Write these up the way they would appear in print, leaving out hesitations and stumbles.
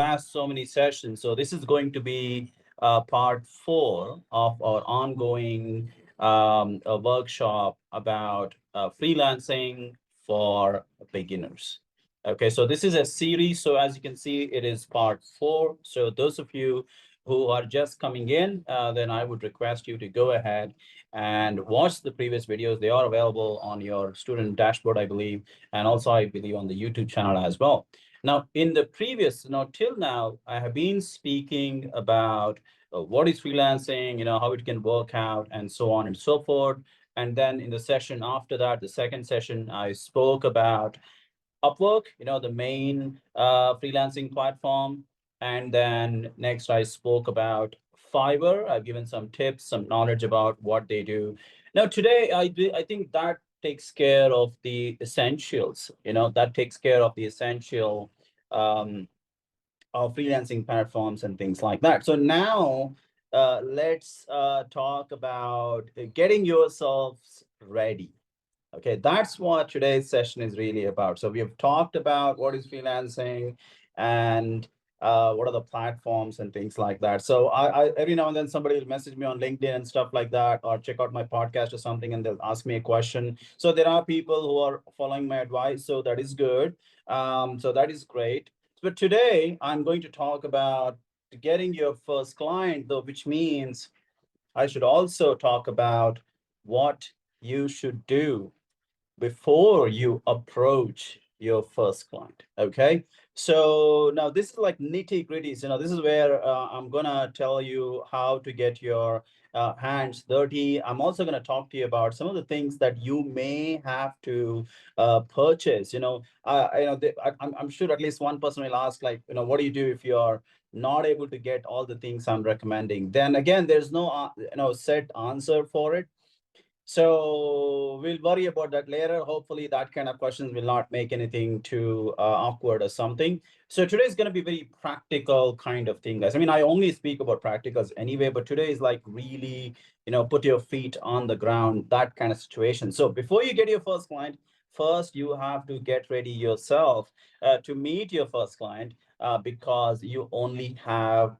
last so many sessions. So this is going to be part 4 of our ongoing a workshop about freelancing for beginners. Okay, so this is a series. So as you can see, it is part 4. So those of you who are just coming in, then I would request you to go ahead and watch the previous videos. They are available on your student dashboard, I believe, and also I believe on the YouTube channel as well. Now, in the previous, till now, I have been speaking about what is freelancing, how it can work out, and so on and so forth. And then in the session after that, the second session, I spoke about Upwork, the main freelancing platform. And then next, I spoke about Fiverr. I've given some tips, some knowledge about what they do. Now, today, I think that takes care of the essentials, that takes care of the essential um, of freelancing platforms and things like that. So now let's talk about getting yourselves ready. Okay, that's what today's session is really about. So we have talked about what is freelancing and what are the platforms and things like that. So I every now and then somebody will message me on LinkedIn and stuff like that, or check out my podcast or something, and they'll ask me a question. So there are people who are following my advice, so that is good. So that is great. But today I'm going to talk about getting your first client, though, which means I should also talk about what you should do before you approach your first client. Okay, so now this is like nitty gritties. This is where I'm gonna tell you how to get your hands dirty. I'm also gonna talk to you about some of the things that you may have to purchase. I'm sure at least one person will ask, like, what do you do if you're not able to get all the things I'm recommending? Then again, there's no set answer for it. So we'll worry about that later. Hopefully that kind of questions will not make anything too awkward or something. So today is going to be very practical kind of thing, guys. I mean, I only speak about practicals anyway, but today is like really, put your feet on the ground, that kind of situation. So before you get your first client, first you have to get ready yourself to meet your first client because you only have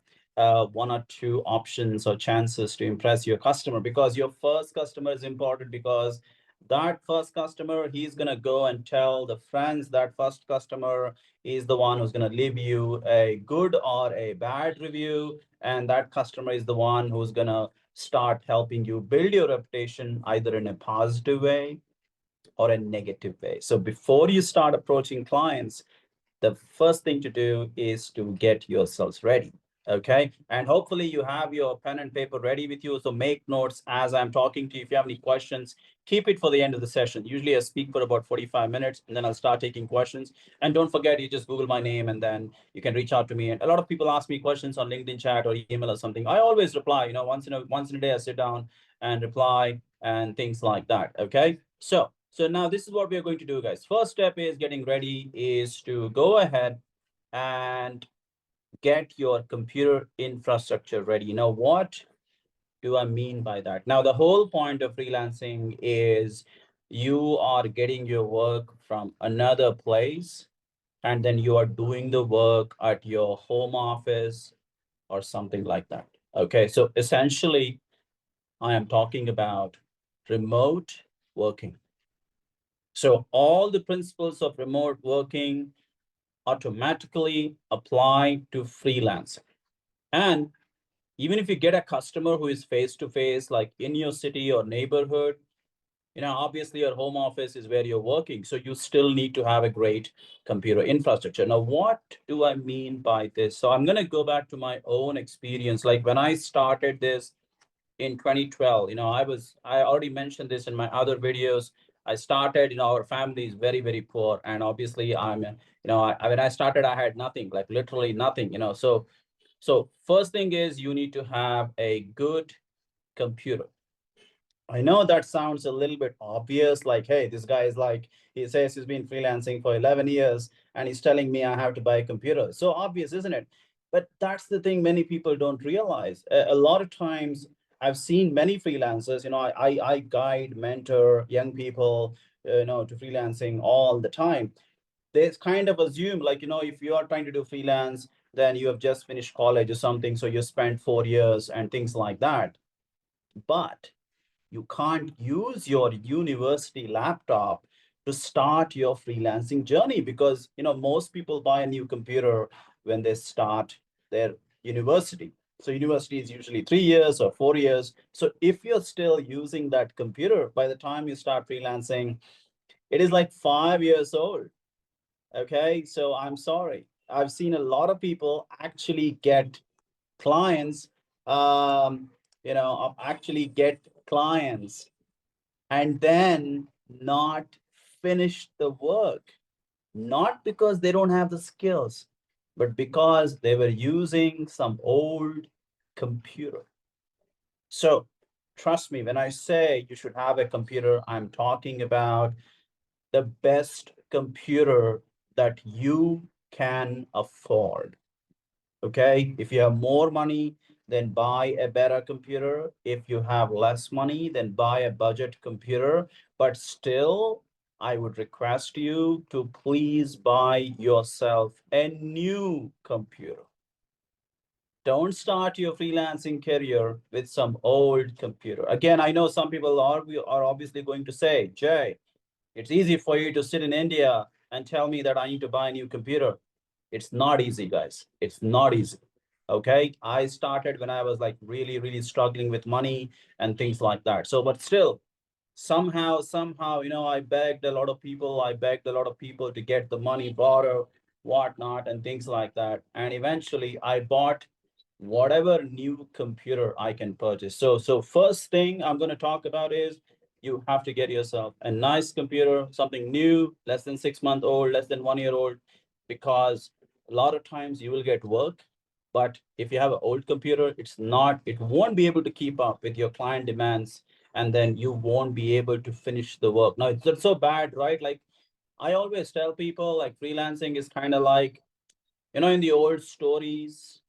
one or two options or chances to impress your customer, because your first customer is important, because that first customer, he's going to go and tell the friends. That first customer is the one who's going to leave you a good or a bad review, and that customer is the one who's going to start helping you build your reputation either in a positive way or a negative way. So before you start approaching clients, the first thing to do is to get yourselves ready. Okay, and hopefully you have your pen and paper ready with you, so make notes as I'm talking to you. If you have any questions, keep it for the end of the session. Usually I speak for about 45 minutes, and then I'll start taking questions. And don't forget, you just Google my name, and then you can reach out to me. And a lot of people ask me questions on LinkedIn chat or email or something. I always reply, once in a day I sit down and reply and things like that. Okay, so now this is what we are going to do, guys. First step is getting ready is to go ahead and get your computer infrastructure ready. Now, what do I mean by that? Now, the whole point of freelancing is you are getting your work from another place, and then you are doing the work at your home office or something like that. Okay, so essentially, I am talking about remote working. So all the principles of remote working automatically apply to freelancing. And even if you get a customer who is face to face, like in your city or neighborhood, obviously your home office is where you're working. So you still need to have a great computer infrastructure. Now, what do I mean by this? So I'm going to go back to my own experience. Like when I started this in 2012, I already mentioned this in my other videos. I started, our family is very, very poor. And obviously when I started, I had nothing, like literally nothing, so first thing is you need to have a good computer. I know that sounds a little bit obvious, like, hey, this guy is like, he says he's been freelancing for 11 years and he's telling me I have to buy a computer. So obvious, isn't it? But that's the thing many people don't realize. A lot of times I've seen many freelancers, I guide, mentor young people, to freelancing all the time. They kind of assume, like, if you are trying to do freelance, then you have just finished college or something, so you spent 4 years and things like that. But you can't use your university laptop to start your freelancing journey, because most people buy a new computer when they start their university. So university is usually 3 years or 4 years. So if you're still using that computer by the time you start freelancing, it is like 5 years old. Okay, so I'm sorry. I've seen a lot of people actually get clients, actually get clients and then not finish the work, not because they don't have the skills, but because they were using some old computer. So trust me, when I say you should have a computer, I'm talking about the best computer that you can afford. Okay, if you have more money, then buy a better computer. If you have less money, then buy a budget computer. But still, I would request you to please buy yourself a new computer. Don't start your freelancing career with some old computer. Again, I know some people are obviously going to say, Jay, it's easy for you to sit in India and tell me that I need to buy a new computer. It's not easy, guys. It's not easy. Okay. I started when I was like really, really struggling with money and things like that. So, but still, somehow, I begged a lot of people to get the money, borrow, whatnot, and things like that. And eventually I bought whatever new computer I can purchase. So first thing I'm going to talk about is you have to get yourself a nice computer, something new, less than 6 month old, less than 1 year old, because a lot of times you will get work. But if you have an old computer, it won't be able to keep up with your client demands, and then you won't be able to finish the work. Now, it's so bad, right? Like I always tell people, like freelancing is kind of like, in the old stories,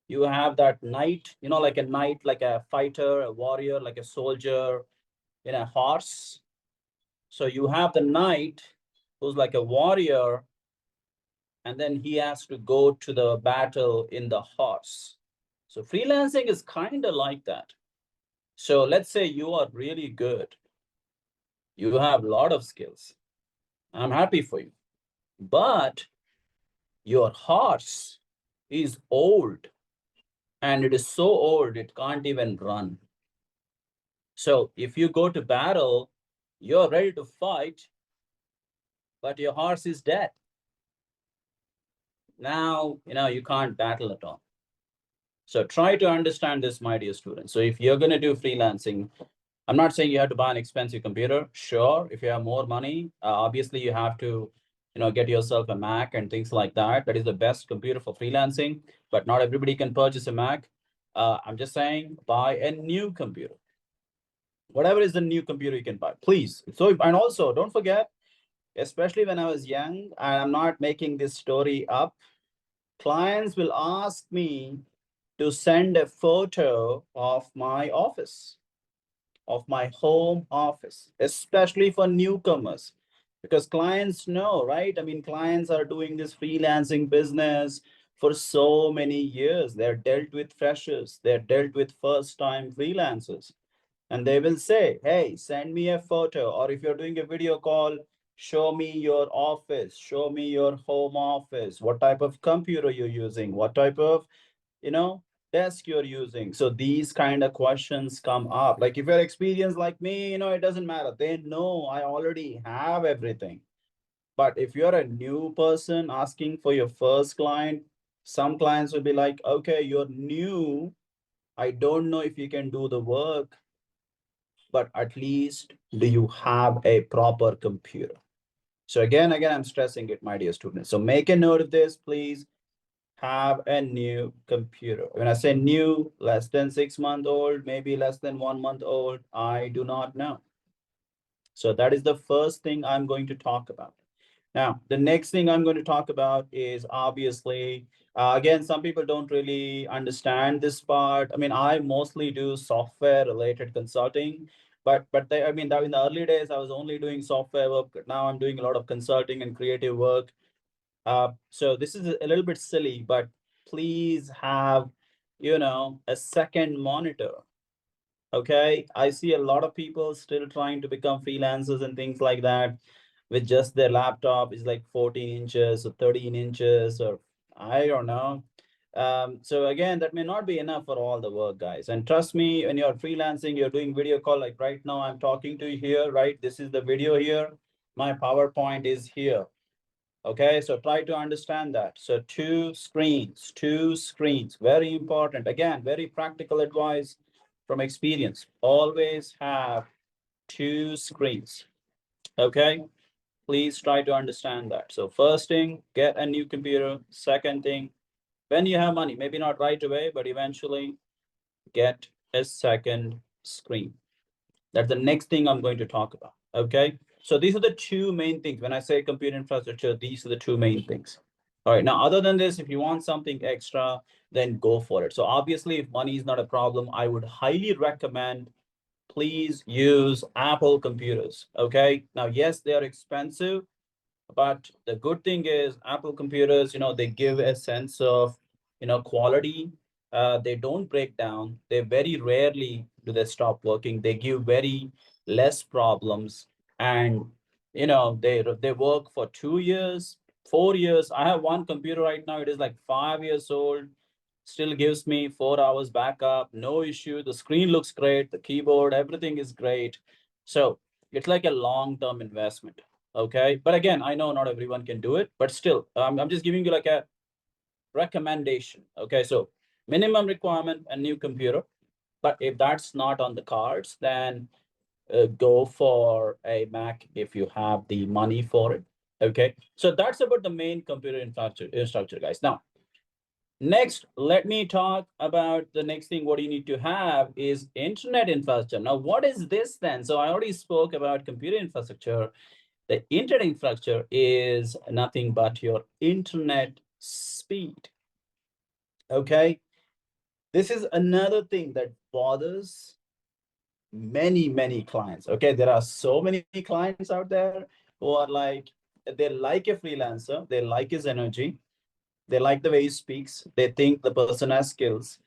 you have that knight, like a knight, like a fighter, a warrior, like a soldier in a horse. So you have the knight who's like a warrior, and then he has to go to the battle in the horse. So freelancing is kind of like that. So let's say you are really good, you have a lot of skills. I'm happy for you. But your horse is old, and it is so old it can't even run. So if you go to battle, you're ready to fight, but your horse is dead. Now, you can't battle at all. So try to understand this, my dear students. So if you're going to do freelancing, I'm not saying you have to buy an expensive computer. Sure, if you have more money, obviously you have to, get yourself a Mac and things like that. That is the best computer for freelancing, but not everybody can purchase a Mac. I'm just saying buy a new computer. Whatever is the new computer you can buy, please. So, and also don't forget, especially when I was young, and I'm not making this story up, clients will ask me to send a photo of my office, of my home office, especially for newcomers. Because clients know, right? I mean, clients are doing this freelancing business for so many years. They're dealt with freshers, they're dealt with first time freelancers, and they will say, hey, send me a photo, or if you're doing a video call, show me your office, show me your home office, what type of computer you're using, what type of, you know desk you're using. So these kind of questions come up. Like if you're experienced like me, it doesn't matter, they know I already have everything. But if you're a new person asking for your first client, some clients will be like, okay, you're new, I don't know if you can do the work, but at least do you have a proper computer? So again, I'm stressing it, my dear students. So make a note of this, please. Have a new computer. When I say new, less than 6 month old, maybe less than 1 month old, I do not know. So that is the first thing I'm going to talk about. Now, the next thing I'm going to talk about is obviously, again, some people don't really understand this part. I mean, I mostly do software related consulting, but I mean, that in the early days, I was only doing software work. Now I'm doing a lot of consulting and creative work. So this is a little bit silly, but please have, a second monitor. Okay, I see a lot of people still trying to become freelancers and things like that with just their laptop is like 14 inches or 13 inches, or I don't know. So again, that may not be enough for all the work, guys. And trust me, when you're freelancing, you're doing video call, like right now, I'm talking to you here, right? This is the video here. My PowerPoint is here. Okay, so try to understand that. So two screens, very important. Again, very practical advice from experience. Always have two screens. Okay, please try to understand that. So first thing, get a new computer. Second thing, when you have money, maybe not right away, but eventually get a second screen. That's the next thing I'm going to talk about. Okay. So these are the two main things. When I say computer infrastructure, these are the two main things. All right. Now, other than this, if you want something extra, then go for it. So obviously, if money is not a problem, I would highly recommend please use Apple computers. Okay. Now, yes, they are expensive, but the good thing is Apple computers, they give a sense of, quality. They don't break down. They very rarely do they stop working. They give very less problems, and they work for 2 years, 4 years. I have one computer right now. It is like 5 years old. Still gives me 4 hours backup. No issue. The screen looks great. The keyboard, everything is great. So it's like a long-term investment. Okay, but again, I know not everyone can do it, but still, I'm just giving you like a recommendation. Okay, so minimum requirement, a new computer. But if that's not on the cards, then go for a Mac if you have the money for it. Okay, so that's about the main computer infrastructure, guys. Now, next, let me talk about the next thing. What you need to have is internet infrastructure. Now, what is this then? So I already spoke about computer infrastructure. The internet infrastructure is nothing but your internet speed. Okay. This is another thing that bothers many clients. Okay. There are so many clients out there who are like, they like a freelancer, they like his energy, they like the way he speaks, they think the person has skills.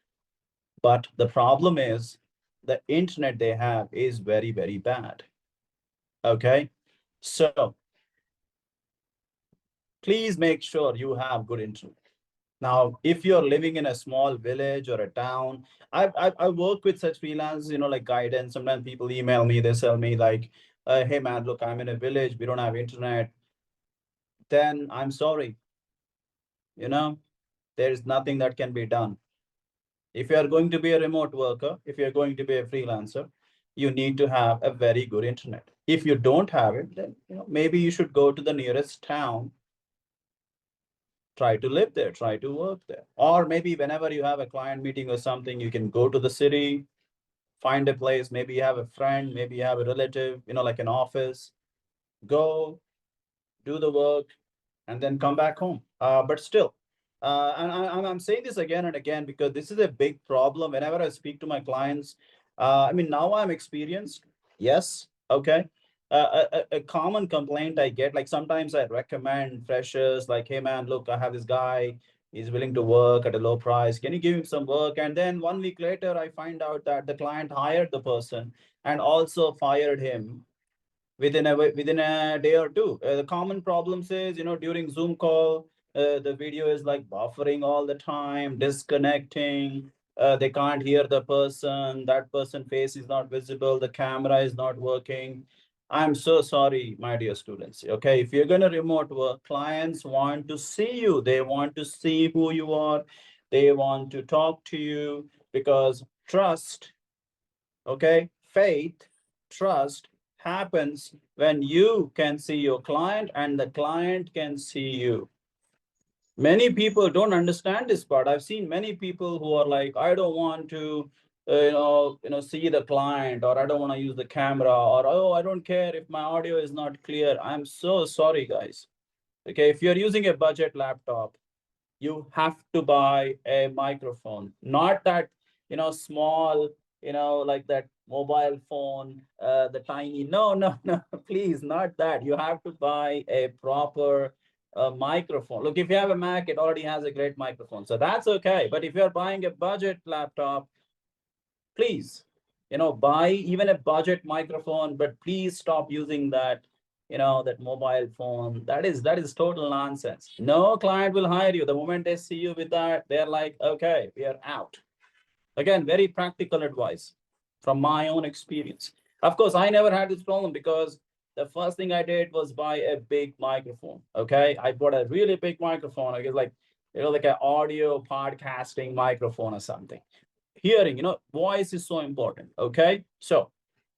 But the problem is the internet they have is very bad. Okay. So please make sure you have good internet. Now, if you're living in a small village or a town, I work with such freelance, like guidance. Sometimes people email me, they tell me like, hey man, look, I'm in a village, we don't have internet. Then I'm sorry, you know, there's nothing that can be done. If you are going to be a remote worker, if you're going to be a freelancer, you need to have a very good internet. If you don't have it, then maybe you should go to the nearest town, try to live there, try to work there. Or maybe whenever you have a client meeting or something, you can go to the city, find a place. Maybe you have a friend, maybe you have a relative, like an office. Go, do the work, and then come back home. But still, and I'm saying this again and again because this is a big problem. Whenever I speak to my clients, I mean, now I'm experienced. Yes, okay. A common complaint I get, like sometimes I recommend freshers, like, hey man, look, I have this guy. He's willing to work at a low price. Can you give him some work? And then 1 week later, I find out that the client hired the person and also fired him within a day or two. The common problems is, during Zoom call, the video is like buffering all the time, disconnecting. They can't hear the person. That person face is not visible. The camera is not working. I'm so sorry, my dear students. Okay, if you're gonna remote work, clients want to see you. They want to see who you are. They want to talk to you because trust, okay, faith, trust happens when you can see your client and the client can see you. Many people don't understand this part. I've seen many people who are like, I don't want to see the client, or I don't want to use the camera, or oh, I don't care if my audio is not clear. I'm so sorry, guys. Okay, if you're using a budget laptop, you have to buy a microphone, not that small, like that mobile phone, the tiny. No, no, no, please, not that. You have to buy a proper a microphone. Look, if you have a Mac, it already has a great microphone. So that's okay. But if you're buying a budget laptop, please, buy even a budget microphone, but please stop using that, that mobile phone. That is total nonsense. No client will hire you. The moment they see you with that, they're like, okay, we are out. Again, very practical advice from my own experience. Of course, I never had this problem because the first thing I did was buy a big microphone. Okay. I bought a really big microphone. I guess like an audio podcasting microphone or something. Hearing, voice is so important. Okay. So,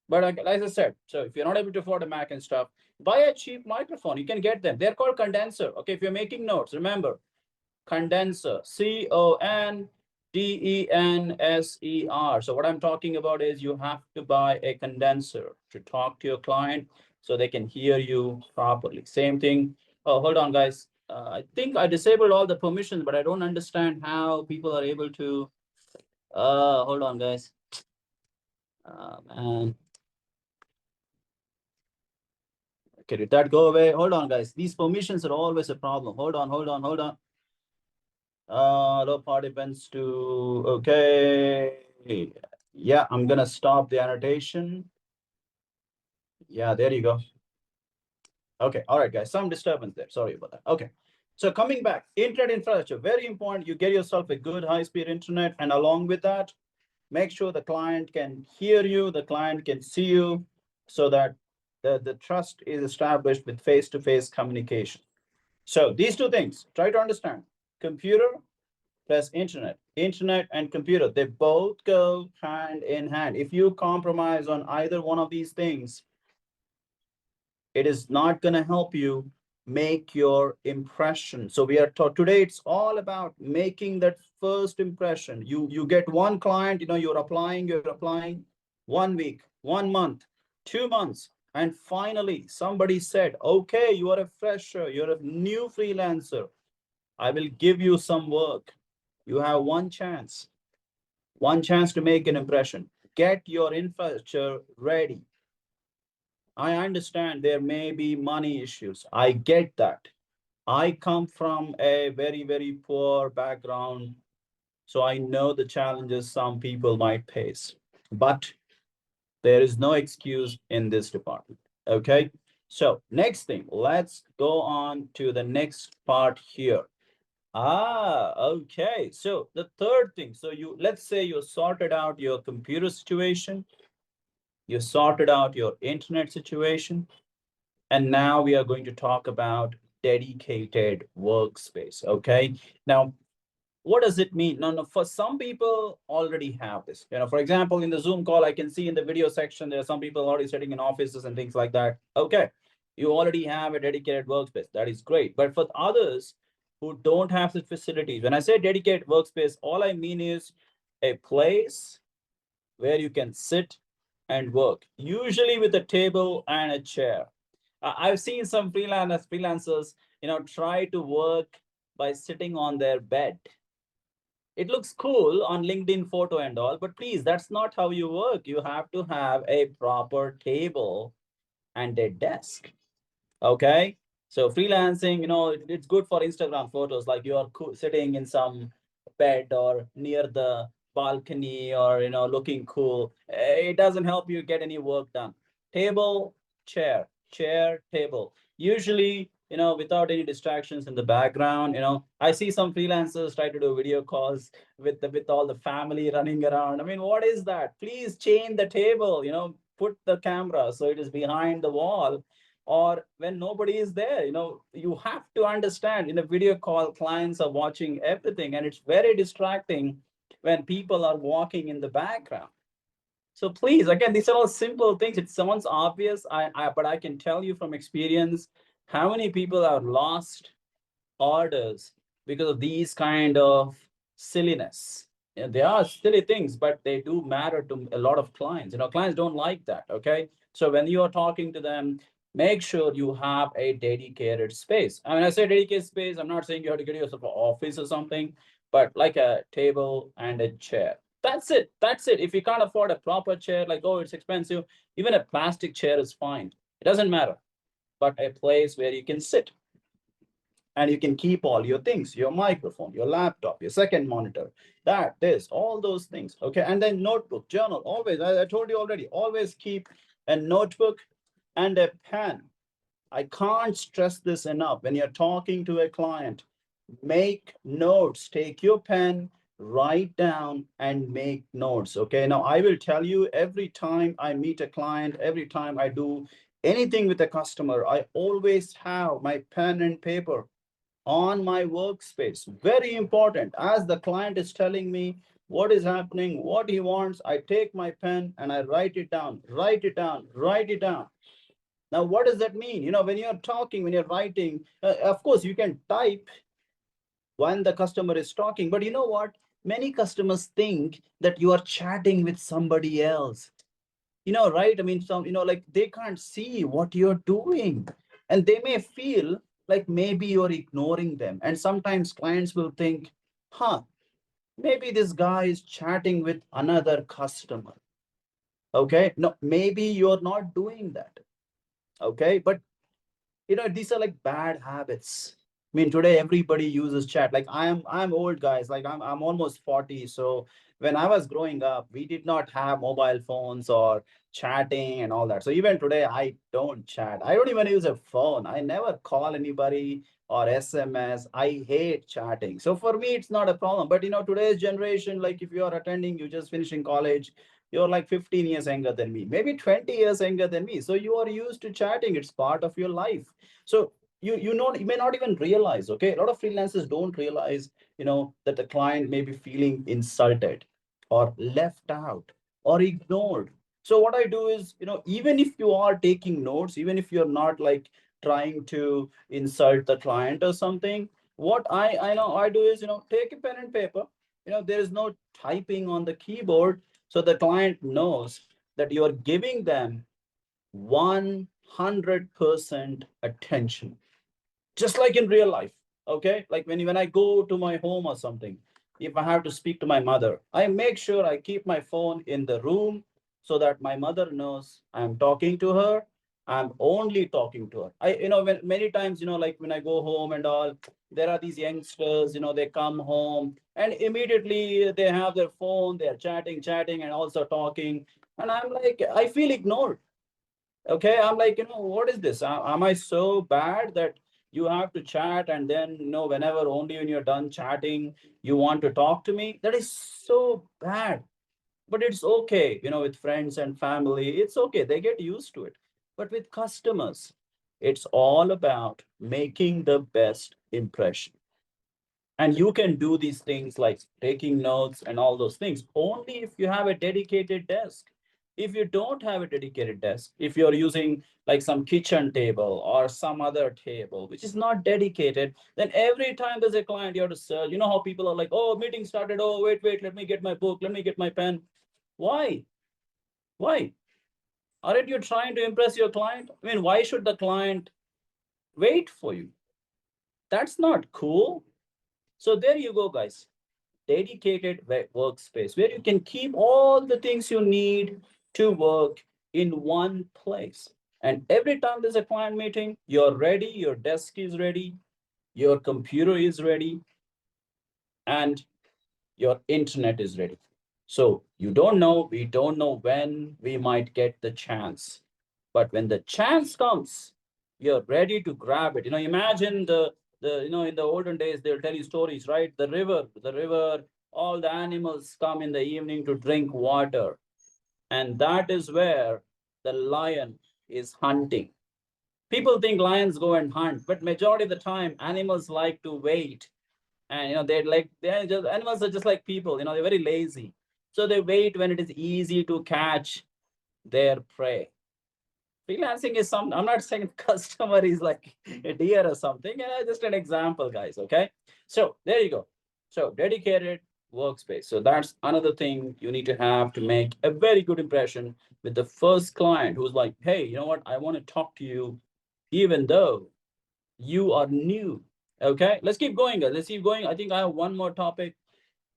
but like I said, so if you're not able to afford a Mac and stuff, buy a cheap microphone. You can get them. They're called condenser. Okay. If you're making notes, remember condenser, condenser. So what I'm talking about is you have to buy a condenser to talk to your client so they can hear you properly. Same thing. Oh, hold on, guys. I think I disabled all the permissions, but I don't understand how people are able to. Hold on, guys. Man. Okay, did that go away? Hold on, guys. These permissions are always a problem. Hold on. Allow participants to, okay. Yeah, I'm gonna stop the annotation. Yeah, there you go. Okay, all right, guys, some disturbance there. Sorry about that. Okay, so coming back, internet infrastructure, very important. You get yourself a good high-speed internet, and along with that, make sure the client can hear you, the client can see you, so that the trust is established with face-to-face communication. So these two things, try to understand. Computer plus internet. Internet and computer, they both go hand in hand. If you compromise on either one of these things, it is not going to help you make your impression. So we are taught today, it's all about making that first impression. You get one client, you're applying 1 week, 1 month, 2 months, and finally somebody said, okay, you are a fresher, you're a new freelancer, I will give you some work. You have one chance to make an impression. Get your infrastructure ready. I understand there may be money issues. I get that. I come from a very, very poor background, so I know the challenges some people might face. But there is no excuse in this department. Okay. So, next thing, let's go on to the next part here. Okay. So the third thing, so let's say you sorted out your computer situation, you sorted out your internet situation, and now we are going to talk about dedicated workspace. Okay. Now, what does it mean? No, for some people already have this. For example, in the Zoom call, I can see in the video section, there are some people already sitting in offices and things like that. Okay, you already have a dedicated workspace. That is great. But for others who don't have the facilities, when I say dedicated workspace, all I mean is a place where you can sit and work, usually with a table and a chair. I've seen some freelancers, try to work by sitting on their bed. It looks cool on LinkedIn photo and all, but please, that's not how you work. You have to have a proper table and a desk. Okay. So freelancing, it's good for Instagram photos, like you are sitting in some bed or near the balcony or, looking cool. It doesn't help you get any work done. Table, chair, chair, table. Usually, without any distractions in the background. I see some freelancers try to do video calls with all the family running around. I mean, what is that? Please change the table, put the camera so it is behind the wall, or when nobody is there. You have to understand, in a video call, clients are watching everything, and it's very distracting when people are walking in the background. So please, again, these are all simple things. It sounds obvious, but I can tell you from experience how many people are lost orders because of these kind of silliness. They are silly things, but they do matter to a lot of clients. Clients don't like that. Okay. So when you are talking to them, make sure you have a dedicated space. I mean, I say dedicated space, I'm not saying you have to get yourself an office or something, but like a table and a chair. That's it. That's it. If you can't afford a proper chair, like, oh, it's expensive, even a plastic chair is fine. It doesn't matter, but a place where you can sit. And you can keep all your things, your microphone, your laptop, your second monitor, that, this, all those things. Okay. And then notebook, journal, always, I told you already, always keep a notebook and a pen. I can't stress this enough. When you're talking to a client, make notes, take your pen, write down and make notes. Okay. Now, I will tell you, every time I meet a client, every time I do anything with a customer, I always have my pen and paper on my workspace. Very important. As the client is telling me what is happening, what he wants, I take my pen and I write it down, write it down, write it down. Now, what does that mean? When you're talking, when you're writing, of course, you can type when the customer is talking, but you know what? Many customers think that you are chatting with somebody else. Right? I mean, like they can't see what you're doing, and they may feel like maybe you're ignoring them. And sometimes clients will think, huh, maybe this guy is chatting with another customer. Okay. No, maybe you're not doing that. Okay. But these are like bad habits. I mean, today everybody uses chat. Like I'm old, guys. Like I'm almost 40. So when I was growing up, we did not have mobile phones or chatting and all that. So even today, I don't chat. I don't even use a phone. I never call anybody or SMS. I hate chatting. So for me, it's not a problem. But today's generation, like if you are attending, you just finishing college, you're like 15 years younger than me, maybe 20 years younger than me. So you are used to chatting. It's part of your life. So you may not even realize. Okay, a lot of freelancers don't realize that the client may be feeling insulted or left out or ignored. So what I do is, even if you are taking notes, even if you're not like trying to insult the client or something, what I know I do is, take a pen and paper. There is no typing on the keyboard, so the client knows that you are giving them 100% attention, just like in real life. Okay, like when I go to my home or something, if I have to speak to my mother, I make sure I keep my phone in the room, so that my mother knows I'm talking to her. I'm only talking to her. When many times, like when I go home and all, there are these youngsters, they come home and immediately they have their phone, they're chatting and also talking, and I'm like, I feel ignored. Okay, I'm like, what is this? Am I so bad that you have to chat, and then whenever, only when you're done chatting, you want to talk to me? That is so bad. But it's okay, with friends and family, it's okay, they get used to it. But with customers, it's all about making the best impression. And you can do these things like taking notes and all those things only if you have a dedicated desk. If you don't have a dedicated desk, if you're using like some kitchen table or some other table which is not dedicated, then every time there's a client, you have to search. You know how people are like, oh, meeting started. Oh, wait, let me get my book. Let me get my pen. Why? Why? Aren't you trying to impress your client? I mean, why should the client wait for you? That's not cool. So there you go, guys. Dedicated workspace where you can keep all the things you need to work in one place. And every time there's a client meeting, you're ready, your desk is ready, your computer is ready, and your internet is ready. So we don't know when we might get the chance. But when the chance comes, you're ready to grab it. Imagine in the olden days, they'll tell you stories, right? The river, all the animals come in the evening to drink water. And that is where the lion is hunting. People think lions go and hunt, but majority of the time, animals like to wait. And they're just, animals are just like people, they're very lazy. So they wait when it is easy to catch their prey. Freelancing is some, I'm not saying customer is like a deer or something, just an example, guys. Okay, so there you go. So dedicated workspace, so that's another thing you need to have to make a very good impression with the first client who's like, hey, you know what, I want to talk to you even though you are new. Okay, let's keep going, guys. Let's keep going. I think I have one more topic.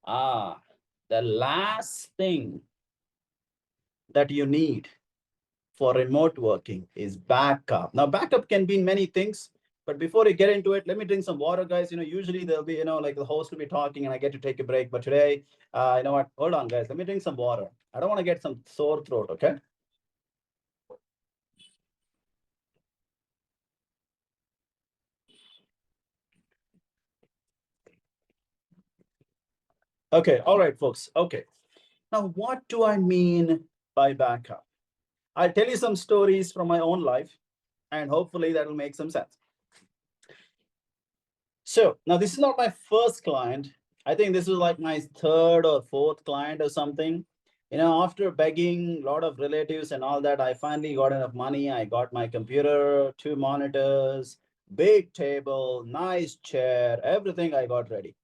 Ah, the last thing that you need for remote working is backup. Now, backup can be many things. But before we get into it, let me drink some water, guys. Usually there'll be, like the host will be talking and I get to take a break. But today, you know what? Hold on, guys. Let me drink some water. I don't want to get some sore throat, okay? Okay, all right, folks. Okay. Now, what do I mean by backup? I'll tell you some stories from my own life, and hopefully that'll make some sense. So now this is not my first client. I think this is like my third or fourth client or something. After begging a lot of relatives and all that, I finally got enough money. I got my computer, two monitors, big table, nice chair, everything I got ready.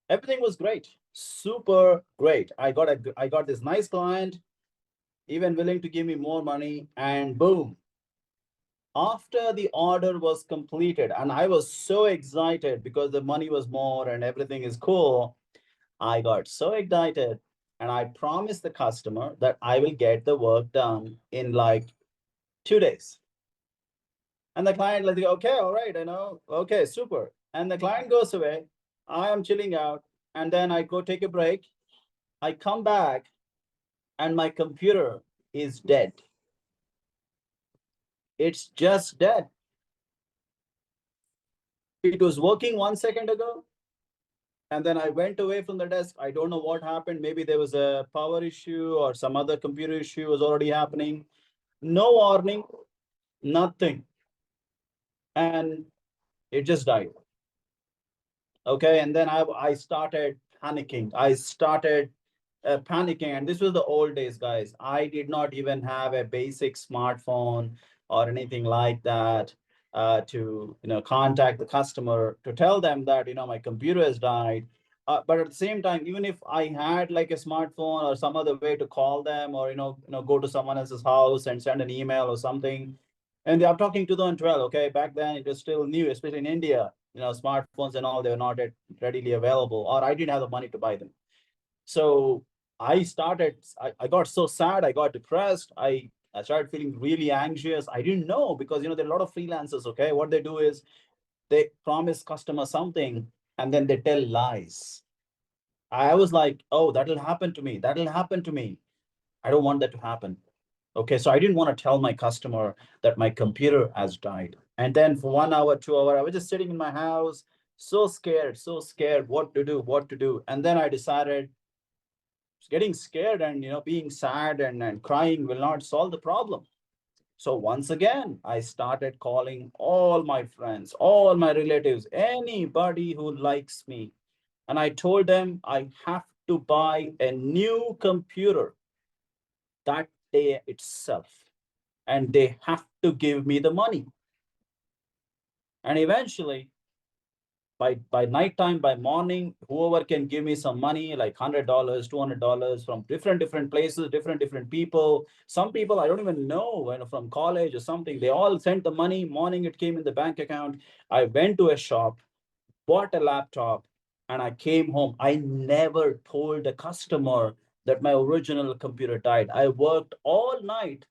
Everything was great, super great. I got this nice client, even willing to give me more money, and boom, after the order was completed, and I was so excited because the money was more and everything is cool. I got so excited and I promised the customer that I will get the work done in like 2 days. And the client like, okay, all right, okay, super. And the client goes away. I am chilling out, and then I go take a break. I come back and my computer is dead. It's just dead. It was working 1 second ago. And then I went away from the desk. I don't know what happened. Maybe there was a power issue or some other computer issue was already happening. No warning, nothing. And it just died. Okay. And then I started panicking. I started panicking. And this was the old days, guys. I did not even have a basic smartphone or anything like that to contact the customer to tell them that my computer has died. But at the same time, even if I had like a smartphone or some other way to call them, or go to someone else's house and send an email or something, and I'm talking 2012. Okay, back then it was still new, especially in India. Smartphones and all, they were not yet readily available, or I didn't have the money to buy them. So I got so sad, I got depressed, I started feeling really anxious. I didn't know, because there are a lot of freelancers. Okay, what they do is they promise customer something and then they tell lies. I was like, oh, that'll happen to me, that'll happen to me. I don't want that to happen. Okay, so I didn't want to tell my customer that my computer has died. And then for 1 hour, 2 hour, I was just sitting in my house, so scared, what to do. And then I decided getting scared and being sad and crying will not solve the problem. So once again, I started calling all my friends, all my relatives, anybody who likes me. And I told them I have to buy a new computer that day itself. And they have to give me the money. And eventually, by nighttime, by morning, whoever can give me some money, like $100, $200 from different places, different people. Some people I don't even know, from college or something. They all sent the money. Morning, it came in the bank account. I went to a shop, bought a laptop, and I came home. I never told the customer that my original computer died. I worked all night.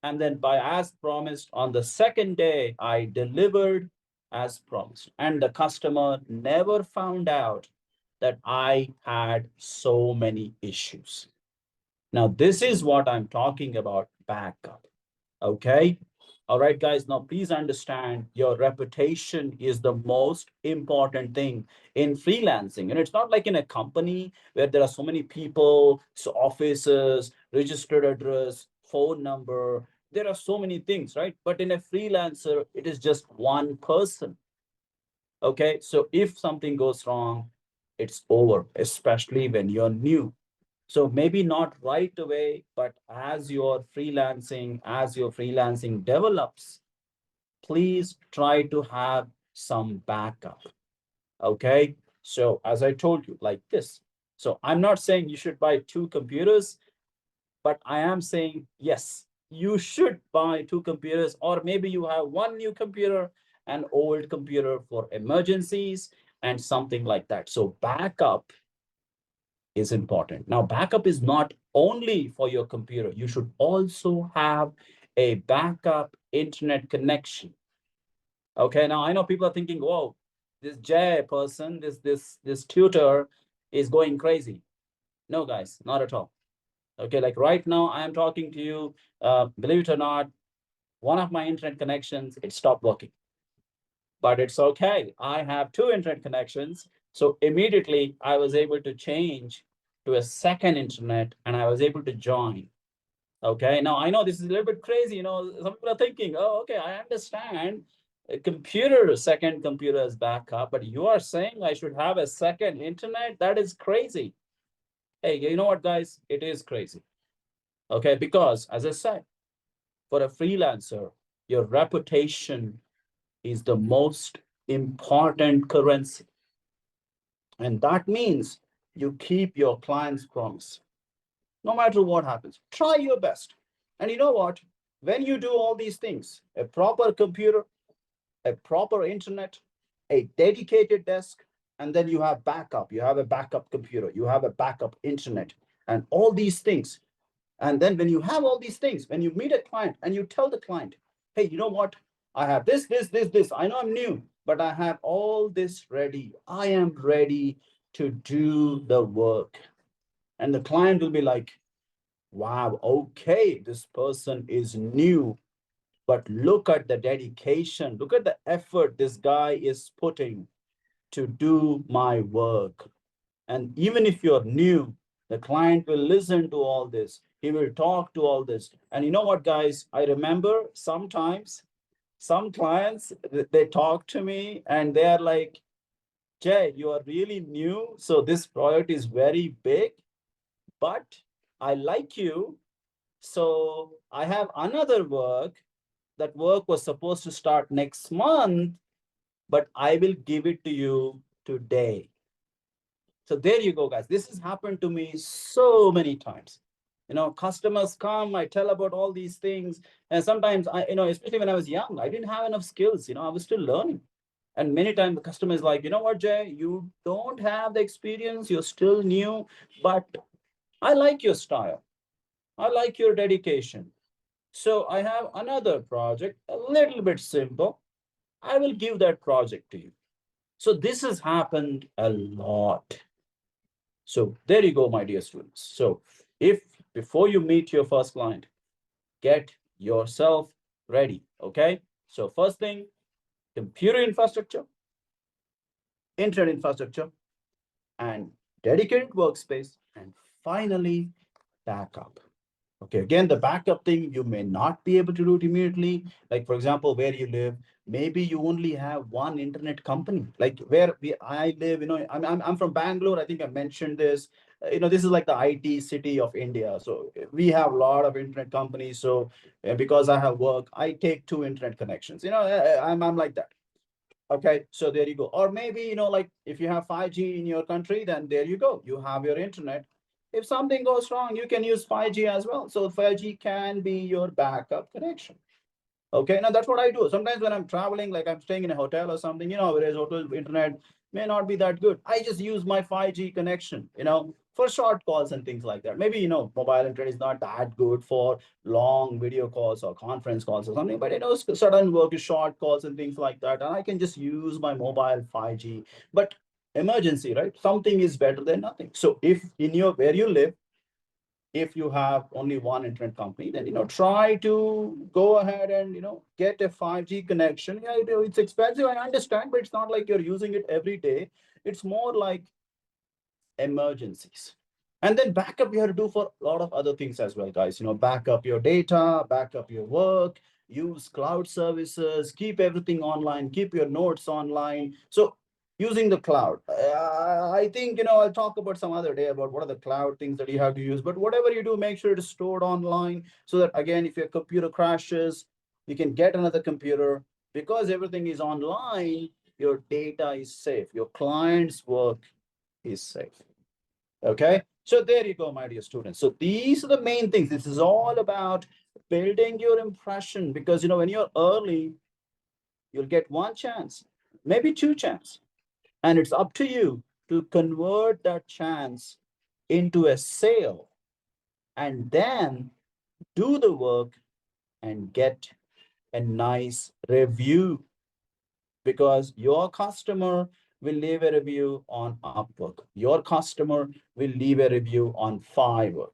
And then, by as promised, on the second day, I delivered as promised. And the customer never found out that I had so many issues. Now, this is what I'm talking about, backup. Okay. All right, guys. Now, please understand, your reputation is the most important thing in freelancing. And it's not like in a company where there are so many people, so offices, registered address, phone number. There are so many things, right? But in a freelancer, it is just one person. Okay. So if something goes wrong, it's over, especially when you're new. So maybe not right away, but as your freelancing develops, please try to have some backup. Okay. So as I told you, like this. So I'm not saying you should buy two computers, but I am saying, yes, you should buy two computers, or maybe you have one new computer, an old computer for emergencies, and something like that. So backup is important. Now, backup is not only for your computer. You should also have a backup internet connection. Okay, now I know people are thinking, whoa, this J person, this tutor is going crazy. No, guys, not at all. Okay, like right now, I am talking to you. Believe it or not, one of my internet connections, it stopped working. But it's okay. I have two internet connections. So immediately I was able to change to a second internet and I was able to join. Okay, now I know this is a little bit crazy. Some people are thinking, oh, okay, I understand. A computer, second computer is backup, but you are saying I should have a second internet? That is crazy. Hey, you know what, guys? It is crazy. Okay, because as I said, for a freelancer, your reputation is the most important currency. And that means you keep your client's promise. No matter what happens, try your best. And you know what? When you do all these things, a proper computer, a proper internet, a dedicated desk, and then you have backup. You have a backup computer, you have a backup internet, and all these things. And then when you have all these things, when you meet a client and you tell the client, hey, you know what? I have this. I know I'm new, but I have all this ready. I am ready to do the work. And the client will be like, wow, okay, this person is new, but look at the dedication, look at the effort this guy is putting to do my work. And even if you're new, the client will listen to all this. He will talk to all this. And you know what, guys? I remember sometimes some clients, they talk to me and they are like, Jay, you are really new. So this project is very big, but I like you. So I have another work. That work was supposed to start next month, but I will give it to you today. So there you go, guys. This has happened to me so many times. Customers come, I tell about all these things. And sometimes especially when I was young, I didn't have enough skills. I was still learning. And many times the customer is like, you know what, Jay, you don't have the experience, you're still new, but I like your style. I like your dedication. So I have another project, a little bit simple. I will give that project to you. So this has happened a lot. So there you go, my dear students. So if before you meet your first client, get yourself ready. Okay. So first thing, computer infrastructure, internet infrastructure, and dedicated workspace, and finally backup. Okay, again, the backup thing, you may not be able to do it immediately. Like, for example, where you live, maybe you only have one internet company. Like I live, I'm from Bangalore. I think I mentioned this. This is like the IT city of India. So we have a lot of internet companies. So because I have work, I take two internet connections. I'm like that. Okay, so there you go. Or maybe, like if you have 5G in your country, then there you go. You have your internet. If something goes wrong, you can use 5G as well. So 5G can be your backup connection. Okay, now that's what I do. Sometimes when I'm traveling, like I'm staying in a hotel or something, whereas hotel internet may not be that good. I just use my 5G connection, for short calls and things like that. Maybe, mobile internet is not that good for long video calls or conference calls or something, but certain work is short calls and things like that. And I can just use my mobile 5G. But emergency, right? Something is better than nothing. So if in your where you live, if you have only one internet company, then try to go ahead and get a 5G connection. Yeah, it's expensive, I understand, but it's not like you're using it every day. It's more like emergencies. And then backup you have to do for a lot of other things as well, guys. Back up your data, back up your work, use cloud services, keep everything online, keep your notes online. So using the cloud, I think, I'll talk about some other day about what are the cloud things that you have to use. But whatever you do, make sure it is stored online so that, again, if your computer crashes, you can get another computer. Because everything is online, your data is safe, your client's work is safe. Okay, so there you go, my dear students. So these are the main things. This is all about building your impression, because when you're early, you'll get one chance, maybe two chance, and it's up to you to convert that chance into a sale, and then do the work and get a nice review. because your customer will leave a review on Upwork. Your customer will leave a review on Fiverr,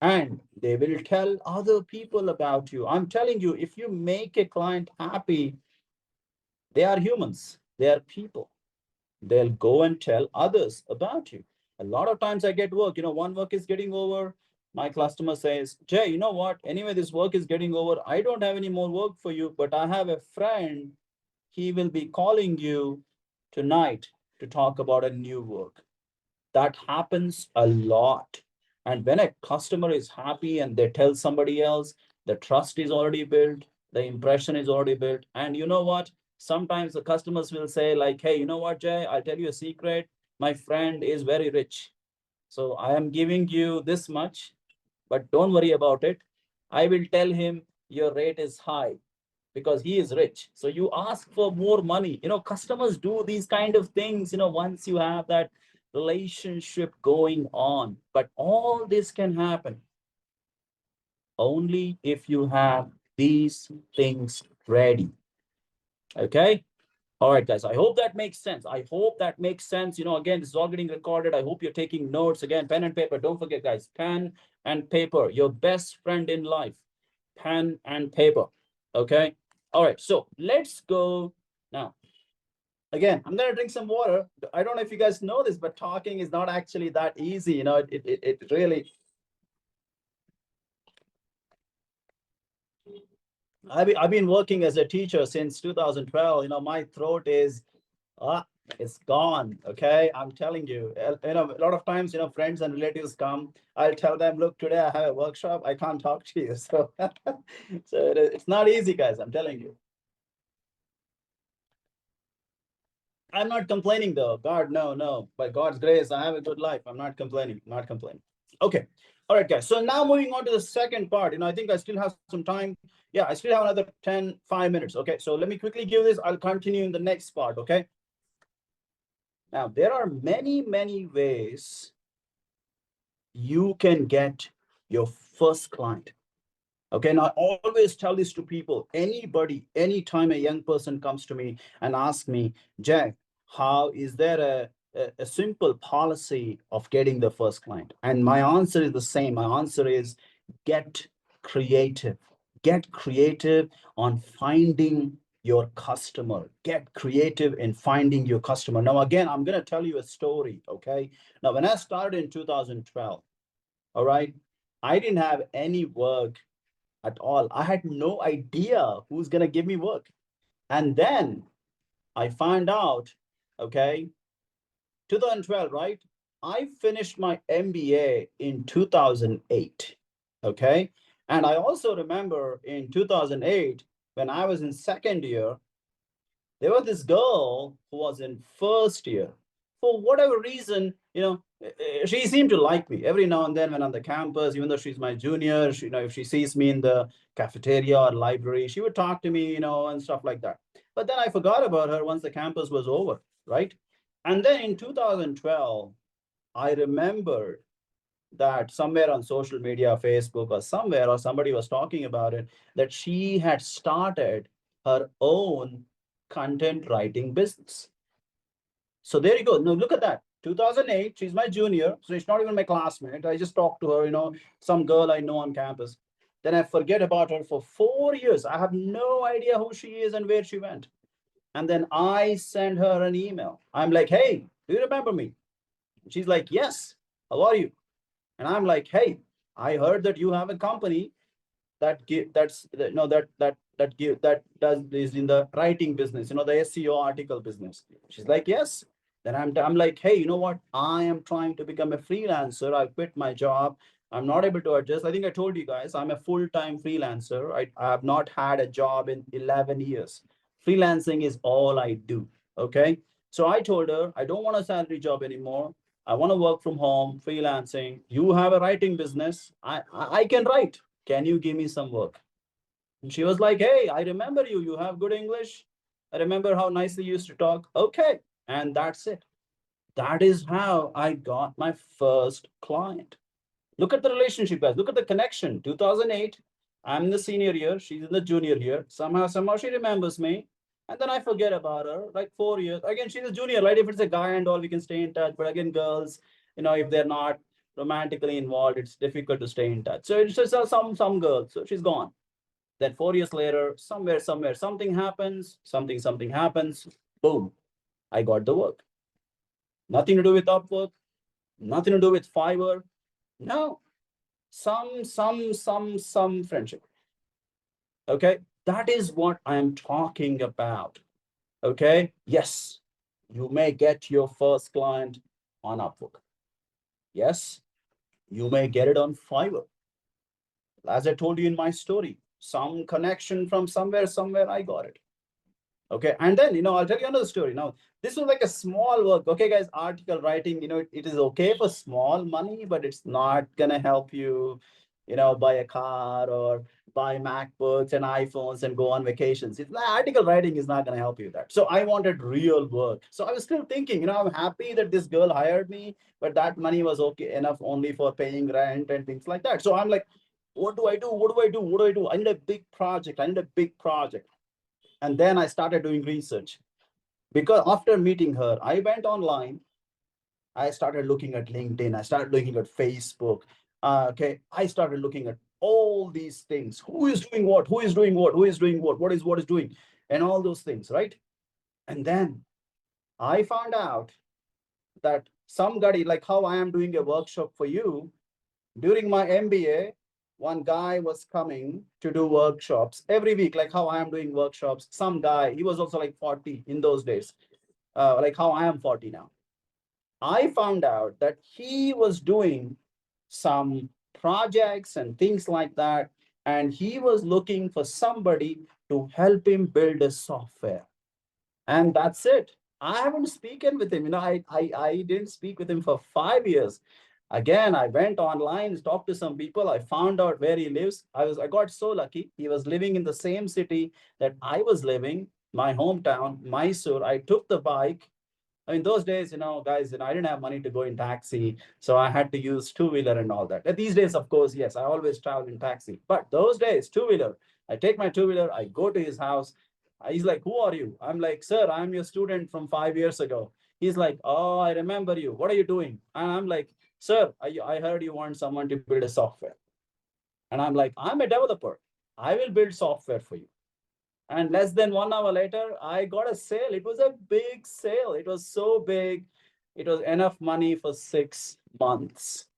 and they will tell other people about you. I'm telling you, if you make a client happy, they are humans, they are people. They'll go and tell others about you. A lot of times I get work, one work is getting over. My customer says, Jay, you know what? Anyway, this work is getting over. I don't have any more work for you, but I have a friend. He will be calling you tonight to talk about a new work. That happens a lot. And when a customer is happy and they tell somebody else, the trust is already built, the impression is already built. And you know what? Sometimes the customers will say, like, hey, you know what, Jay, I'll tell you a secret. My friend is very rich. So I am giving you this much, but don't worry about it. I will tell him your rate is high because he is rich. So you ask for more money. Customers do these kind of things, once you have that relationship going on. But all this can happen only if you have these things ready. Okay. All right, guys. I hope that makes sense. I hope that makes sense. Again, this is all getting recorded. I hope you're taking notes. Again, pen and paper. Don't forget, guys, pen and paper, your best friend in life. Pen and paper. Okay. All right. So let's go now. Again, I'm gonna drink some water. I don't know if you guys know this, but talking is not actually that easy. It really. I've been working as a teacher since 2012. My throat is ah, it's gone. Okay, I'm telling you. A lot of times, friends and relatives come. I'll tell them, look, today I have a workshop. I can't talk to you. So, it's not easy, guys. I'm telling you. I'm not complaining though. God, no, no. By God's grace, I have a good life. I'm not complaining. Not complaining. Okay. All right, guys. So now moving on to the second part. I think I still have some time. Yeah, I still have another 5 minutes. Okay. So let me quickly give this. I'll continue in the next part. Okay. Now, there are many, many ways you can get your first client. Okay, now I always tell this to people. Anytime a young person comes to me and asks me, Jack, how is there a simple policy of getting the first client? And my answer is the same. My answer is get creative. Get creative on finding your customer. Get creative in finding your customer. Now, again, I'm going to tell you a story. Okay. Now, when I started in 2012, all right, I didn't have any work at all. I had no idea who's going to give me work. And then I found out, okay, 2012, right? I finished my MBA in 2008, okay? And I also remember in 2008, when I was in second year, there was this girl who was in first year. For whatever reason, she seemed to like me. Every now and then when on the campus, even though she's my junior, if she sees me in the cafeteria or library, she would talk to me, and stuff like that. But then I forgot about her once the campus was over, right? And then in 2012, I remembered that somewhere on social media, Facebook or somewhere, or somebody was talking about it, that she had started her own content writing business. So there you go. Now look at that. 2008, she's my junior, so she's not even my classmate. I just talked to her, some girl I know on campus. Then I forget about her for 4 years. I have no idea who she is and where she went. And then I send her an email. I'm like, hey, do you remember me? She's like, yes. How are you? And I'm like, hey, I heard that you have a company that give that's no that give that does is in the writing business, the SEO article business. She's like, yes. Then I'm like, hey, you know what? I am trying to become a freelancer. I quit my job. I'm not able to adjust. I think I told you guys I'm a full-time freelancer. I have not had a job in 11 years. Freelancing is all I do. Okay. So I told her I don't want a salary job anymore. I want to work from home, freelancing. You have a writing business. I can write. Can you give me some work? And she was like, hey, I remember you. You have good English. I remember how nicely you used to talk. Okay. And that's it. That is how I got my first client. Look at the relationship, guys. Look at the connection. 2008, I'm in the senior year. She's in the junior year. Somehow she remembers me. And then I forget about her, like 4 years. Again, she's a junior, right? If it's a guy and all, we can stay in touch. But again, girls, if they're not romantically involved, it's difficult to stay in touch. So it's just some girls. So she's gone. Then 4 years later, somewhere, something happens, something happens. Boom, I got the work. Nothing to do with Upwork, nothing to do with Fiverr. No, some friendship. Okay, that is what I'm talking about. Okay, yes, you may get your first client on Upwork. Yes, you may get it on Fiverr. As I told you in my story, some connection from somewhere, I got it. Okay, and then I'll tell you another story. Now, this was like a small work. Okay, guys, article writing, it is okay for small money, but it's not gonna help you, buy a car or buy MacBooks and iPhones and go on vacations. It's article writing is not gonna help you that. So I wanted real work. So I was still thinking, I'm happy that this girl hired me, but that money was okay enough only for paying rent and things like that. So I'm like, what do I do? What do I do? What do I do? I need a big project. I need a big project. And then I started doing research because after meeting her, I went online. I started looking at LinkedIn. I started looking at Facebook. Okay. I started looking at all these things. Who is doing what? Who is doing what? Who is doing what? What is doing? And all those things, right? And then I found out that somebody, like how I am doing a workshop for you, during my MBA, one guy was coming to do workshops every week, like how I am doing workshops. Some guy, he was also like 40 in those days, like how I am 40 now. I found out that he was doing some projects and things like that. And he was looking for somebody to help him build a software. And that's it. I haven't spoken with him. I didn't speak with him for 5 years. Again, I went online, talked to some people. I found out where he lives. I got so lucky. He was living in the same city that I was living, my hometown, Mysore. I took the bike. I mean, those days, guys, I didn't have money to go in taxi, so I had to use two-wheeler and all that. And these days, of course, yes, I always travel in taxi. But those days, two-wheeler. I take my two-wheeler, I go to his house. He's like, "Who are you?" I'm like, "Sir, I'm your student from 5 years ago." He's like, "Oh, I remember you. What are you doing?" And I'm like, "Sir, I heard you want someone to build a software." And I'm like, "I'm a developer. I will build software for you." And less than 1 hour later, I got a sale. It was a big sale. It was so big. It was enough money for 6 months.